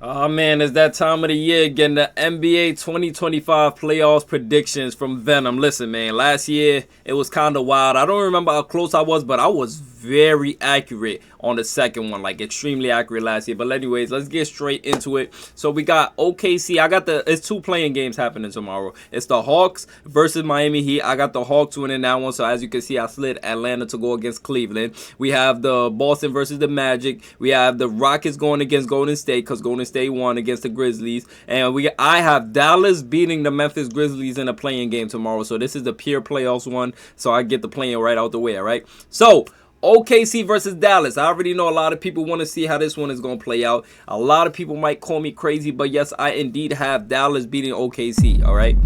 Oh man, it's that time of the year again. The NBA 2025 playoffs predictions from Venom. Listen, man, last year it was kind of wild. I don't remember how close I was, but I was very accurate on the second one, like extremely accurate last year. But anyways, let's get straight into it. So we got OKC. It's two playing games happening tomorrow. It's the Hawks versus Miami Heat. I got the Hawks winning that one. So as you can see, I slid Atlanta to go against Cleveland. We have the Boston versus the Magic. We have the Rockets going against Golden State because Golden State won against the Grizzlies. And I have Dallas beating the Memphis Grizzlies in a playing game tomorrow. So this is the pure playoffs one. So I get the playing right out the way, all right? So OKC versus Dallas. I already know a lot of people want to see how this one is going to play out. A lot of people might call me crazy, but yes, I indeed have Dallas beating OKC, all right?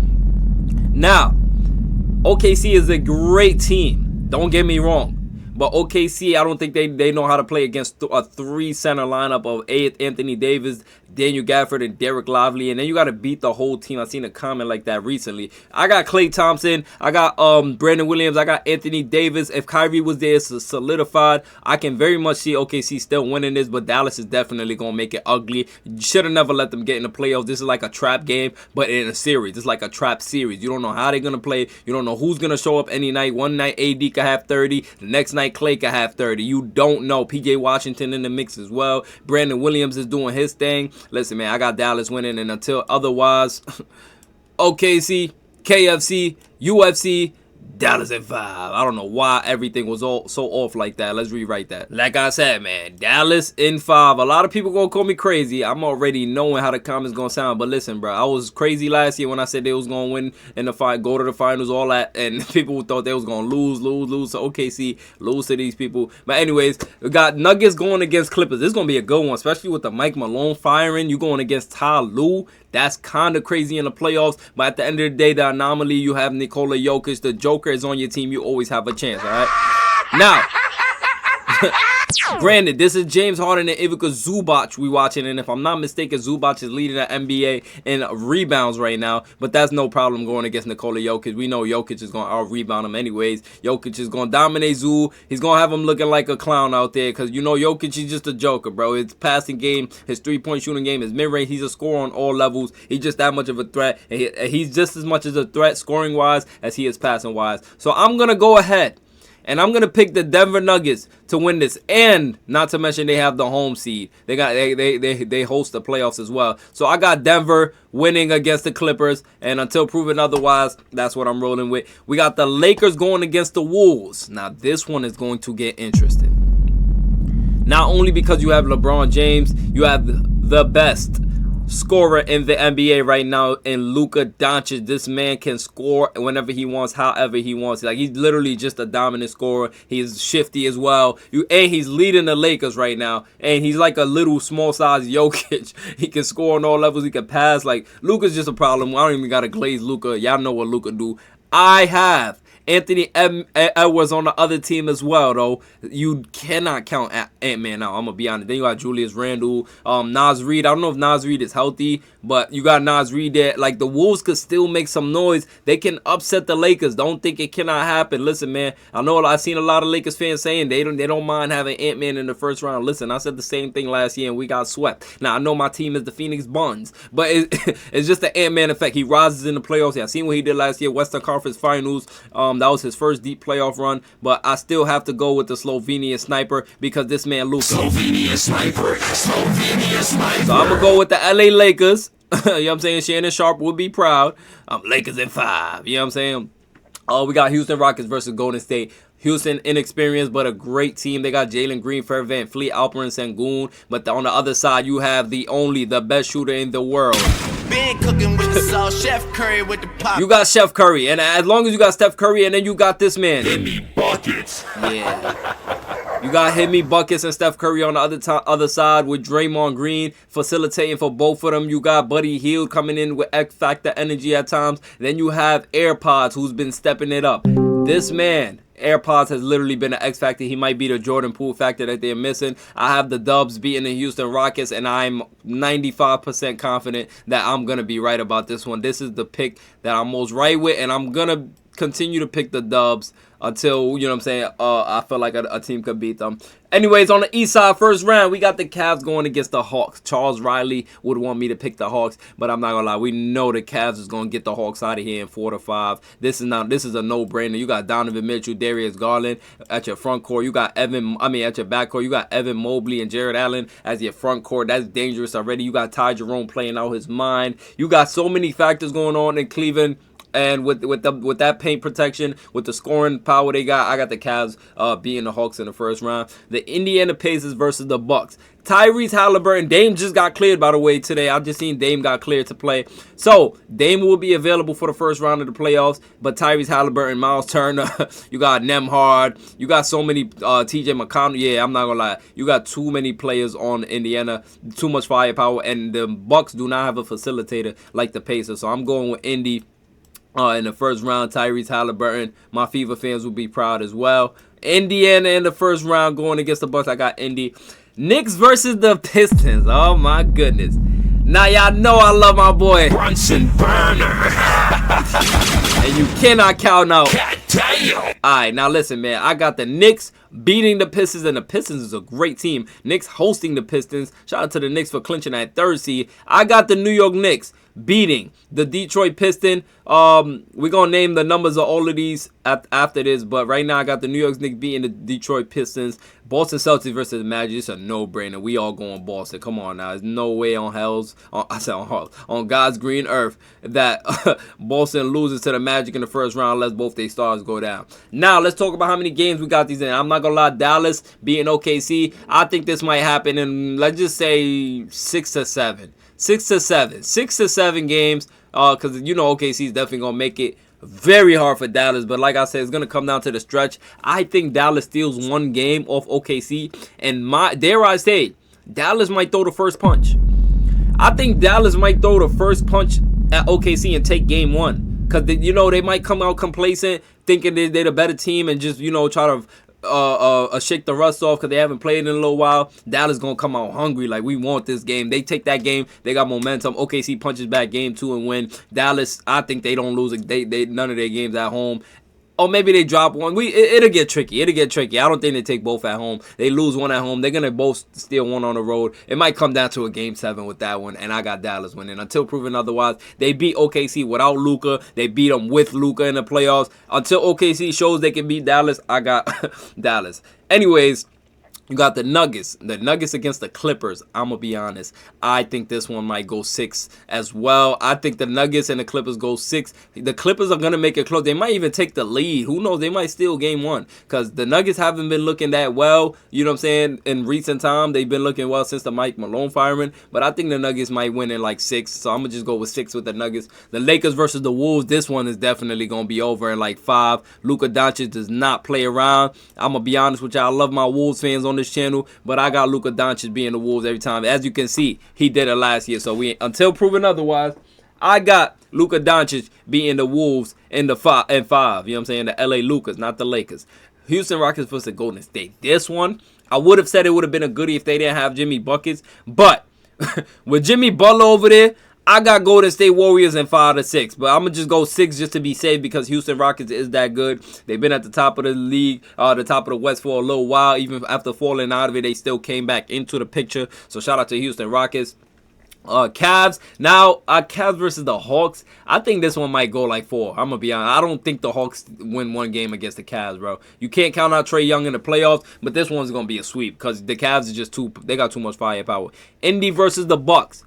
Now, OKC is a great team. Don't get me wrong. But OKC, I don't think they know how to play against a three-center lineup of Anthony Davis, Daniel Gafford, and Derek Lively. And then you got to beat the whole team. I seen a comment like that recently. I got Klay Thompson. I got Brandon Williams. I got Anthony Davis. If Kyrie was there, it's solidified. I can very much see OKC still winning this, but Dallas is definitely going to make it ugly. You should have never let them get in the playoffs. This is like a trap game, but in a series. It's like a trap series. You don't know how they're going to play. You don't know who's going to show up any night. One night, AD could have 30. The next night, Klay could have 30. You don't know. PJ Washington in the mix as well. Brandon Williams is doing his thing. Listen, man, I got Dallas winning, and until otherwise, OKC, KFC, UFC, Dallas at 5. I don't know why everything was all so off like that. Let's rewrite that. Like I said, man, Dallas in 5. A lot of people gonna call me crazy. I'm already knowing how the comments gonna sound. But listen, bro, I was crazy last year when I said they was gonna win in the fight, go to the finals, all that, and people thought they was gonna lose to OKC, lose to these people. But anyways, we got Nuggets going against Clippers. This is gonna be a good one, especially with the Mike Malone firing. You going against Ty Lue. That's kind of crazy in the playoffs. But at the end of the day, the anomaly, you have Nikola Jokic. The Joker is on your team. You always have a chance, all right? Now, granted, this is James Harden and Ivica Zubac we watching, and if I'm not mistaken, Zubac is leading the NBA in rebounds right now, but that's no problem going against Nikola Jokic. We know Jokic is going to out-rebound him anyways. Jokic is going to dominate Zoo. He's going to have him looking like a clown out there because, you know, Jokic is just a joker, bro. His passing game, his three-point shooting game, his mid-range, he's a scorer on all levels. He's just that much of a threat, and he's just as much as a threat scoring-wise as he is passing-wise. So I'm going to go ahead and I'm gonna pick the Denver Nuggets to win this, and not to mention they have the home seed. They host the playoffs as well. So I got Denver winning against the Clippers, and until proven otherwise, that's what I'm rolling with. We got the Lakers going against the Wolves. Now this one is going to get interesting. Not only because you have LeBron James, you have the best scorer in the NBA right now in Luka Doncic. This man can score whenever he wants, however he wants. Like, he's literally just a dominant scorer. He's shifty as well. And he's leading the Lakers right now. And he's like a little small size Jokic. He can score on all levels. He can pass. Like, Luka's just a problem. I don't even gotta glaze Luka. Y'all know what Luka do. I have Anthony Edwards on the other team as well, though. You cannot count Ant-Man out. I'm going to be honest. Then you got Julius Randle, Naz Reid. I don't know if Naz Reid is healthy, but you got Naz Reid there. Like, the Wolves could still make some noise. They can upset the Lakers. Don't think it cannot happen. Listen, man, I've seen a lot of Lakers fans saying they don't mind having Ant-Man in the first round. Listen, I said the same thing last year, and we got swept. Now, I know my team is the Phoenix Suns, but it's just the Ant-Man effect. He rises in the playoffs. Yeah, I seen what he did last year, Western Conference Finals. That was his first deep playoff run, but I still have to go with the Slovenian sniper because this man Luka. Slovenian sniper. So I'm gonna go with the LA Lakers. You know what I'm saying? Shannon Sharp would be proud. Lakers in 5. You know what I'm saying? We got Houston Rockets versus Golden State. Houston, inexperienced, but a great team. They got Jalen Green, Fred VanVleet, Alperen Sengun. But on the other side, you have the best shooter in the world. Been cooking with the sauce, Chef Curry with the pop. You got Chef Curry, and as long as you got Steph Curry, and then you got this man. Hit me buckets. Yeah. You got Hit Me Buckets and Steph Curry on the other side with Draymond Green facilitating for both of them. You got Buddy Hield coming in with X Factor energy at times. Then you have AirPods, who's been stepping it up. This man, AirPods, has literally been an X Factor. He might be the Jordan Poole factor that they're missing. I have the Dubs beating the Houston Rockets, and I'm 95% confident that I'm going to be right about this one. This is the pick that I'm most right with, and I'm going to continue to pick the Dubs until, you know what I'm saying, I feel like a team could beat them. Anyways, on the East side, first round, we got the Cavs going against the Hawks. Charles Riley would want me to pick the Hawks, but I'm not gonna lie. We know the Cavs is gonna get the Hawks out of here in 4-5. This is a no-brainer. You got Donovan Mitchell, Darius Garland at your front court. You got at your back court. You got Evan Mobley and Jared Allen as your front court. That's dangerous already. You got Ty Jerome playing out his mind. You got so many factors going on in Cleveland. And with that paint protection, with the scoring power they got, I got the Cavs beating the Hawks in the first round. The Indiana Pacers versus the Bucks. Tyrese Halliburton, Dame just got cleared, by the way, today. I just seen Dame got cleared to play. So, Dame will be available for the first round of the playoffs. But Tyrese Halliburton, Miles Turner, you got Nemhard, you got so many, TJ McConnell. Yeah, I'm not going to lie. You got too many players on Indiana, too much firepower. And the Bucks do not have a facilitator like the Pacers. So, I'm going with Indy. In the first round, Tyrese Halliburton. My Fever fans will be proud as well. Indiana in the first round going against the Bucks. I got Indy. Knicks versus the Pistons. Oh, my goodness. Now, y'all know I love my boy Brunson Burner. And you cannot count out. Damn. Alright, now listen, man. I got the Knicks beating the Pistons, and the Pistons is a great team. Knicks hosting the Pistons. Shout out to the Knicks for clinching that third seed. I got the New York Knicks beating the Detroit Pistons. We're going to name the numbers of all of these after this, but right now I got the New York Knicks beating the Detroit Pistons. Boston Celtics versus the Magic. It's a no-brainer. We all going Boston. Come on now. There's no way on God's green earth that Boston loses to the Magic in the first round unless both their stars go down. Now, let's talk about how many games we got these in. I'm not going to lie. Dallas beating OKC. I think this might happen in, let's just say, 6 to 7. 6 to 7. 6 to 7 games. Because, you know, OKC is definitely going to make it very hard for Dallas. But like I said, it's going to come down to the stretch. I think Dallas steals one game off OKC. And dare I say, Dallas might throw the first punch. I think Dallas might throw the first punch at OKC and take game one. Because, you know, they might come out complacent, thinking they're the better team and just, you know, try to shake the rust off because they haven't played in a little while. Dallas gonna come out hungry like we want this game. They take that game, they got momentum. OKC punches back game 2 and win. Dallas, I think they don't lose. They none of their games at home. Or maybe they drop one. It'll get tricky. It'll get tricky. I don't think they take both at home. They lose one at home. They're going to both steal one on the road. It might come down to a game 7 with that one, and I got Dallas winning. Until proven otherwise, they beat OKC without Luka. They beat them with Luka in the playoffs. Until OKC shows they can beat Dallas, I got Dallas. Anyways, you got the Nuggets. The Nuggets against the Clippers. I'm going to be honest. I think this one might go 6 as well. I think the Nuggets and the Clippers go 6. The Clippers are going to make it close. They might even take the lead. Who knows? They might steal game 1. Because the Nuggets haven't been looking that well. You know what I'm saying? In recent time, they've been looking well since the Mike Malone firing. But I think the Nuggets might win in like 6. So I'm going to just go with 6 with the Nuggets. The Lakers versus the Wolves. This one is definitely going to be over in like 5. Luka Doncic does not play around. I'm going to be honest with y'all. I love my Wolves fans on this channel, but I got Luka Doncic being the Wolves every time. As you can see, he did it last year. So until proven otherwise, I got Luka Doncic beating the Wolves in the 5. You know what I'm saying? The LA Lucas, not the Lakers. Houston Rockets versus Golden State. This one, I would have said it would have been a goodie if they didn't have Jimmy Buckets, but with Jimmy Butler over there, I got Golden State Warriors in 5 to 6, but I'm going to just go 6 just to be safe because Houston Rockets is that good. They've been at the top of the league, the top of the West for a little while. Even after falling out of it, they still came back into the picture. So shout out to Houston Rockets. Cavs. Now, Cavs versus the Hawks. I think this one might go like 4. I'm going to be honest. I don't think the Hawks win one game against the Cavs, bro. You can't count out Trae Young in the playoffs, but this one's going to be a sweep because the Cavs are just they got too much firepower. Indy versus the Bucks.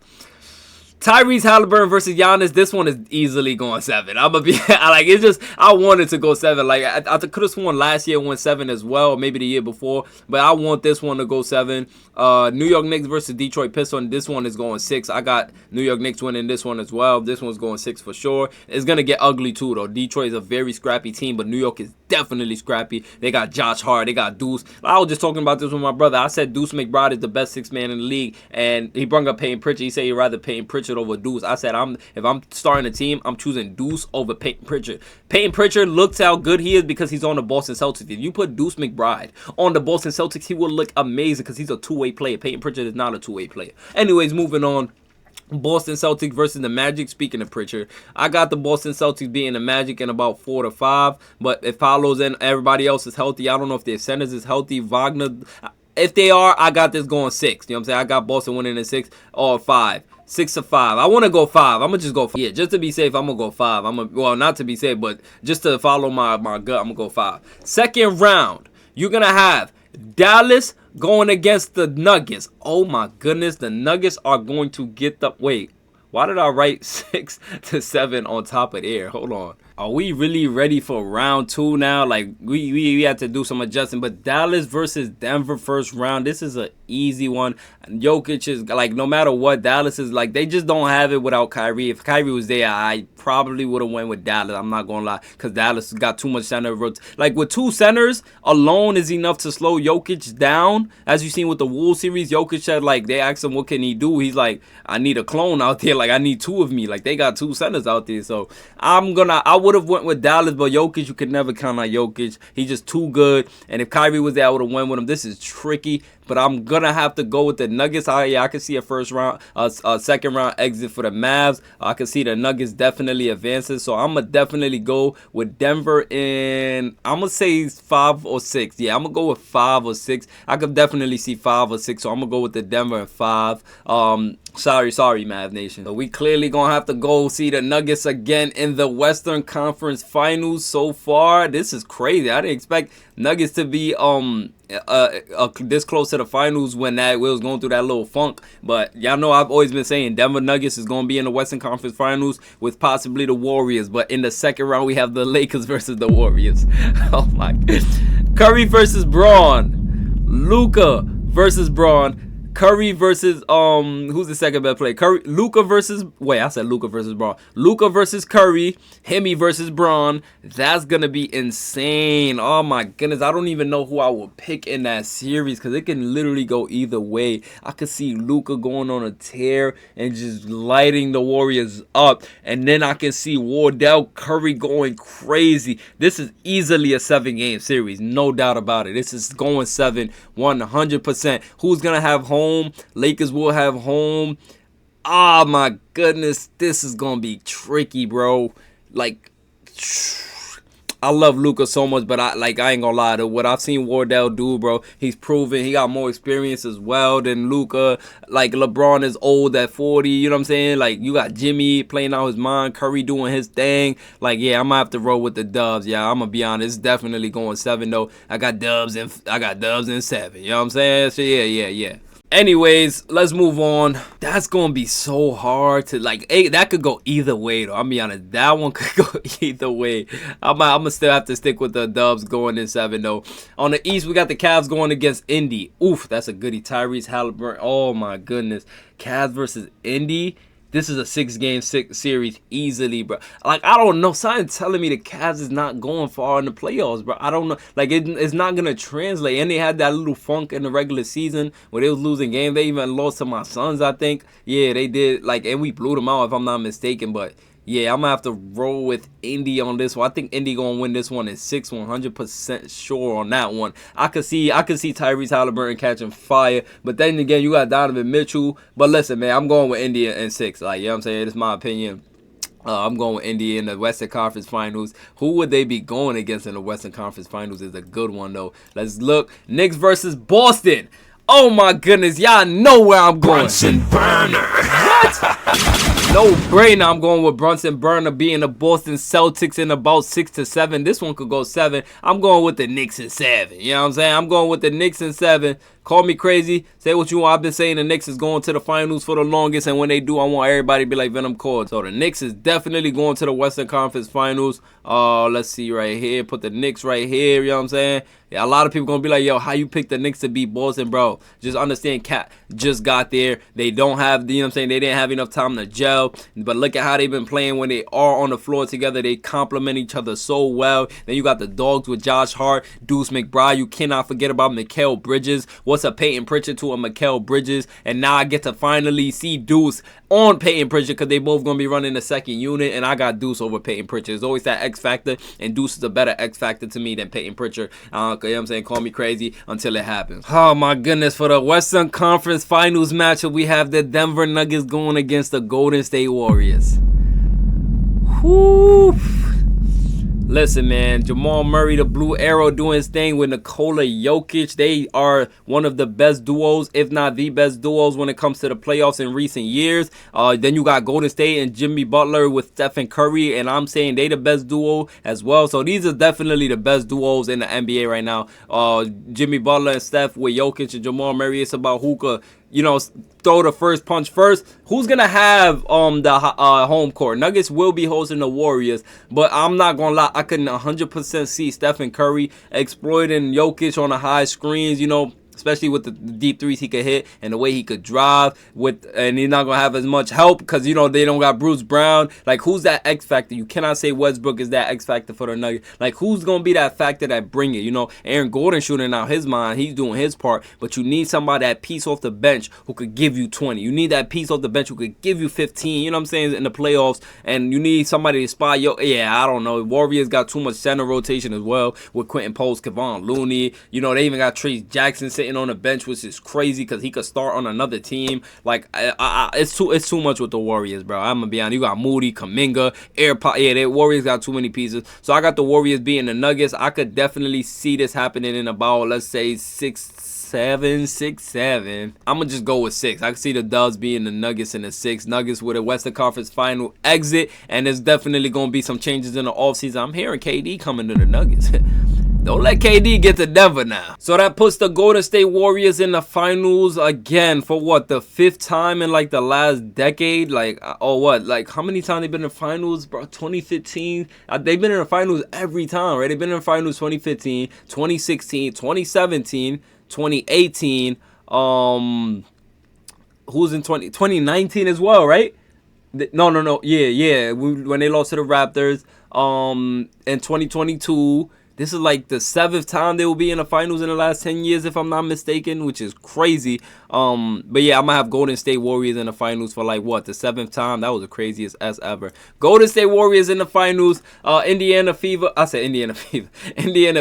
Tyrese Halliburton versus Giannis. This one is easily going 7. I'm gonna be like, it's just I wanted to go 7. Like I could have sworn last year went 7 as well, maybe the year before, but I want this one to go 7. New York Knicks versus Detroit Pistons. This one is going 6. I got New York Knicks winning this one as well. This one's going 6 for sure. It's gonna get ugly too though. Detroit is a very scrappy team, but New York is definitely scrappy. They got Josh Hart. They got Deuce. I was just talking about this with my brother. I said Deuce McBride is the best 6th man in the league, and he brought up Peyton Pritchard. He said he'd rather Peyton Pritchard over Deuce. I said if I'm starting a team, I'm choosing Deuce over Peyton Pritchard. Peyton Pritchard looks how good he is because he's on the Boston Celtics. If you put Deuce McBride on the Boston Celtics, he will look amazing because he's a two-way player. Peyton Pritchard is not a two-way player. Anyways, moving on. Boston Celtics versus the Magic. Speaking of Pritchard, I got the Boston Celtics beating the Magic in about 4-5. But if Paolo's and everybody else is healthy, I don't know if their centers is healthy. Wagner, if they are, I got this going 6. You know what I'm saying? I got Boston winning in 6 or 5. 6-5. I want to go 5. I'm gonna just go 5. Yeah, just to be safe, I'm gonna go 5. Well, not to be safe, but just to follow my gut, I'm gonna go 5. Second round, you're gonna have Dallas going against the Nuggets. Oh my goodness, the Nuggets are going to get the... Wait, why did I write 6-7 on top of there? Hold on. Are we really ready for round 2 now? Like, we had to do some adjusting. But Dallas versus Denver first round. This is an easy one. Jokic is, like, no matter what, Dallas is, like, they just don't have it without Kyrie. If Kyrie was there, I probably would have went with Dallas. I'm not going to lie. Because Dallas got too much center. Like, with 2 centers alone is enough to slow Jokic down. As you seen with the Wolves series, Jokic said, like, they asked him, what can he do? He's like, I need a clone out there. Like, I need 2 of me. Like, they got 2 centers out there. So, I would have went with Dallas, but Jokic, you could never count on Jokic. He's just too good. And if Kyrie was there, I would have went with him. This is tricky, but I'm gonna have to go with the Nuggets. I can see a second round exit for the Mavs. I can see the Nuggets definitely advancing. So I'm gonna definitely go with Denver in, I'm gonna say 5 or 6. Yeah, I'm gonna go with 5 or 6. I could definitely see 5 or 6. So I'm gonna go with the Denver in 5. Sorry, Mav Nation. So we clearly gonna have to go see the Nuggets again in the Western Conference Finals. So far, this is crazy. I didn't expect Nuggets to be this close to the finals when we was going through that little funk. But y'all know I've always been saying Denver Nuggets is gonna be in the Western Conference Finals with possibly the Warriors. But in the second round, we have the Lakers versus the Warriors. Oh my God. Curry versus Braun. Luka versus Braun. Curry versus who's the second best player? Luka versus Braun. Luka versus Curry. Hemi versus Braun. That's gonna be insane. Oh my goodness, I don't even know who I would pick in that series because it can literally go either way. I could see Luka going on a tear and just lighting the Warriors up, and then I can see Wardell Curry going crazy. This is easily a 7-game series, no doubt about it. This is going 7, 100%. Who's gonna have home? Lakers will have home. Oh my goodness, this is gonna be tricky, bro. Like, I love Luka so much, but I ain't gonna lie to what I've seen Wardell do, bro. He's proven he got more experience as well than Luka. Like, LeBron is old at 40, you know what I'm saying? Like, you got Jimmy playing out his mind, Curry doing his thing. Like, yeah, I'm gonna have to roll with the Dubs. Yeah, I'm gonna be honest, it's definitely going 7 though. I got Dubs in 7. You know what I'm saying? So yeah. Anyways, let's move on. That's gonna be so hard to, like, that could go either way though. I'll be honest, that one could go either way. I'm gonna still have to stick with the Dubs going in 7 though. On the East, we got the Cavs going against Indy. Oof, that's a goodie. Tyrese Halliburton. Oh my goodness. Cavs versus Indy. This is a 6-game series easily, bro. Like, I don't know. Something telling me the Cavs is not going far in the playoffs, bro. I don't know. Like, it's not going to translate. And they had that little funk in the regular season where they was losing games. They even lost to my Suns, I think. Yeah, they did. Like, and we blew them out, if I'm not mistaken. But, yeah, I'm going to have to roll with Indy on this one. I think Indy going to win this one in 6, 100% sure on that one. I could see Tyrese Halliburton catching fire. But then again, you got Donovan Mitchell. But listen, man, I'm going with Indy in 6. Like, you know what I'm saying? It's my opinion. I'm going with Indy in the Western Conference Finals. Who would they be going against in the Western Conference Finals is a good one, though. Let's look. Knicks versus Boston. Oh, my goodness. Y'all know where I'm going. Brunson Burner. What? No brainer. I'm going with Brunson Burner being the Boston Celtics in about 6-7. This one could go 7. I'm going with the Knicks in 7. You know what I'm saying? I'm going with the Knicks in 7. Call me crazy. Say what you want. I've been saying the Knicks is going to the finals for the longest. And when they do, I want everybody to be like Venom Cord. So the Knicks is definitely going to the Western Conference Finals. Let's see right here. Put the Knicks right here. You know what I'm saying? Yeah, a lot of people going to be like, yo, how you pick the Knicks to beat Boston, bro? Just understand, Cat just got there. They don't have, you know what I'm saying? They didn't have enough time to gel. But look at how they've been playing when they are on the floor together. They complement each other so well. Then you got the Dogs with Josh Hart, Deuce McBride. You cannot forget about Mikal Bridges. what's a Peyton Pritchard to a Mikal Bridges, and now I get to finally see Deuce on Peyton Pritchard because they both gonna be running the second unit, and I got Deuce over Peyton Pritchard. There's always that X factor, and Deuce is a better X factor to me than Peyton Pritchard. You know what I'm saying? Call me crazy until it happens. Oh my goodness, for the Western Conference Finals matchup, we have the Denver Nuggets going against the Golden State Warriors. Whew. Listen, man, Jamal Murray, the Blue Arrow, doing his thing with Nikola Jokic. They are one of the best duos, if not the best duos, when it comes to the playoffs in recent years. Then you got Golden State and Jimmy Butler with Stephen Curry, and I'm saying they the best duo as well. So these are definitely the best duos in the NBA right now. Jimmy Butler and Steph with Jokic and Jamal Murray. It's about who could, you know, throw the first punch first. Who's gonna have the home court? Nuggets will be hosting the Warriors, but I'm not gonna lie, I can 100% see Stephen Curry exploiting Jokic on the high screens, you know, especially with the deep threes he could hit and the way he could drive with, and he's not gonna have as much help because, you know, they don't got Bruce Brown. Like, who's that X factor? You cannot say Westbrook is that X factor for the Nuggets. Like, who's gonna be that factor that bring it? You know, Aaron Gordon shooting out his mind, he's doing his part, but you need somebody, that piece off the bench who could give you 20. You need that piece off the bench who could give you 15. You know what I'm saying, in the playoffs, and you need somebody to spot yo. Yeah, I don't know. Warriors got too much center rotation as well with Quentin Post, Kevon Looney. You know, they even got Trace Jackson sitting on the bench, which is crazy because he could start on another team. Like, it's too much with the Warriors, bro. I'm gonna be honest. You got Moody, Kuminga, AirPod. Yeah, the Warriors got too many pieces. So I got the Warriors beating the Nuggets. I could definitely see this happening in about, let's say, 6-7. I'm gonna just go with 6. I can see the Dubs being the Nuggets in the 6. Nuggets with a Western Conference Final exit, and there's definitely gonna be some changes in the offseason. I'm hearing KD coming to the Nuggets. Don't let KD get to Denver now. So that puts the Golden State Warriors in the finals again for what, the 5th time in like the last decade? Like, oh, what? Like, how many times they've been in the finals, bro? 2015. They've been in the finals every time, right? They've been in the finals 2015, 2016, 2017, 2018. Who's in 2019 as well, right? No. Yeah. When they lost to the Raptors, in 2022. This is like the 7th time they will be in the finals in the last 10 years, if I'm not mistaken, which is crazy. But yeah, I'm going to have Golden State Warriors in the finals for like, what, the 7th time? That was the craziest as ever. Golden State Warriors in the finals. Indiana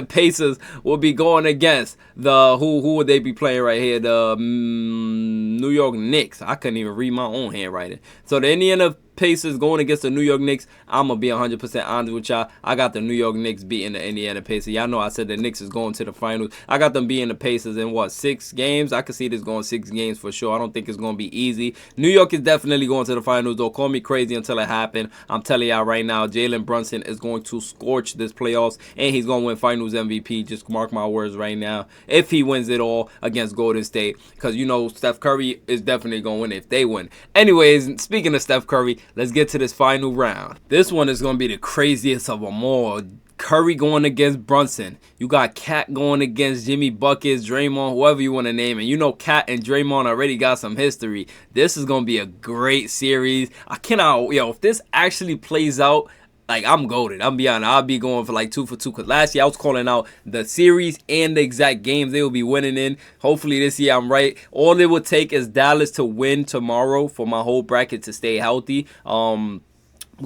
Pacers will be going against the, who would they be playing right here? The New York Knicks. I couldn't even read my own handwriting. So the Indiana Pacers going against the New York Knicks. I'm going to be 100% honest with y'all. I got the New York Knicks beating the Indiana Pacers. Y'all know I said the Knicks is going to the finals. I got them beating the Pacers in, what, 6 games? I could see this going 6 games for sure. I don't think it's going to be easy. New York is definitely going to the finals, though. Call me crazy until it happens. I'm telling y'all right now, Jalen Brunson is going to scorch this playoffs, and he's going to win finals MVP. Just mark my words right now. If he wins it all against Golden State, because, you know, Steph Curry is definitely going to win if they win. Anyways, speaking of Steph Curry, let's get to this final round. This one is going to be the craziest of them all. Curry going against Brunson. You got Cat going against Jimmy Buckets, Draymond, whoever you want to name it. You know Cat and Draymond already got some history. This is going to be a great series. I cannot, if this actually plays out, like, I'm goated. I'm be honest. I'll be going for like 2 for 2. Because last year I was calling out the series and the exact games they will be winning in. Hopefully this year I'm right. All it would take is Dallas to win tomorrow for my whole bracket to stay healthy.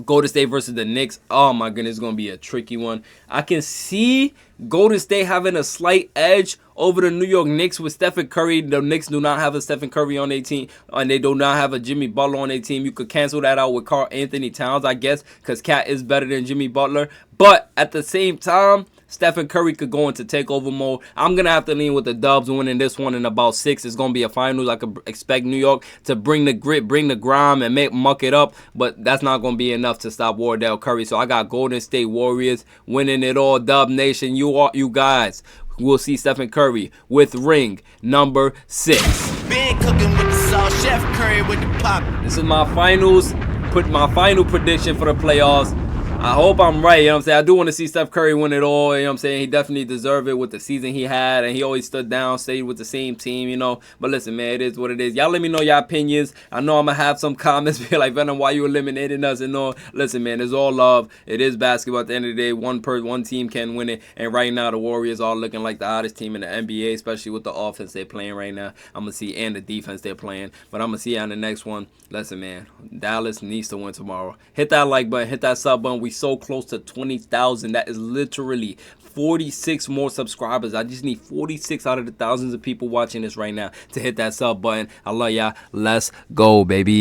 Golden State versus the Knicks. Oh my goodness, it's going to be a tricky one. I can see Golden State having a slight edge over the New York Knicks with Stephen Curry. The Knicks do not have a Stephen Curry on their team, and they do not have a Jimmy Butler on their team. You could cancel that out with Karl Anthony Towns, I guess, because Cat is better than Jimmy Butler. But at the same time, Stephen Curry could go into takeover mode. I'm going to have to lean with the Dubs winning this one in about 6. It's going to be a finals. I could expect New York to bring the grit, bring the grime, and muck it up. But that's not going to be enough to stop Wardell Curry. So I got Golden State Warriors winning it all. Dub Nation, you guys will see Stephen Curry with ring number 6. Been cooking with the sauce, Chef Curry with the pop. This is my finals. Put my final prediction for the playoffs. I hope I'm right, you know what I'm saying? I do want to see Steph Curry win it all, you know what I'm saying? He definitely deserved it with the season he had, and he always stood down, stayed with the same team, you know? But listen, man, it is what it is. Y'all let me know your opinions. I know I'm going to have some comments be like, Venom, why you eliminating us and all? Listen, man, it's all love. It is basketball at the end of the day. One team can win it, and right now the Warriors are looking like the hottest team in the NBA, especially with the offense they're playing right now. I'm going to see, and the defense they're playing. But I'm going to see you on the next one. Listen, man, Dallas needs to win tomorrow. Hit that like button, hit that sub button. We so close to 20,000. That is literally 46 more subscribers. I just need 46 out of the thousands of people watching this right now to hit that sub button. I love y'all. Let's go, baby.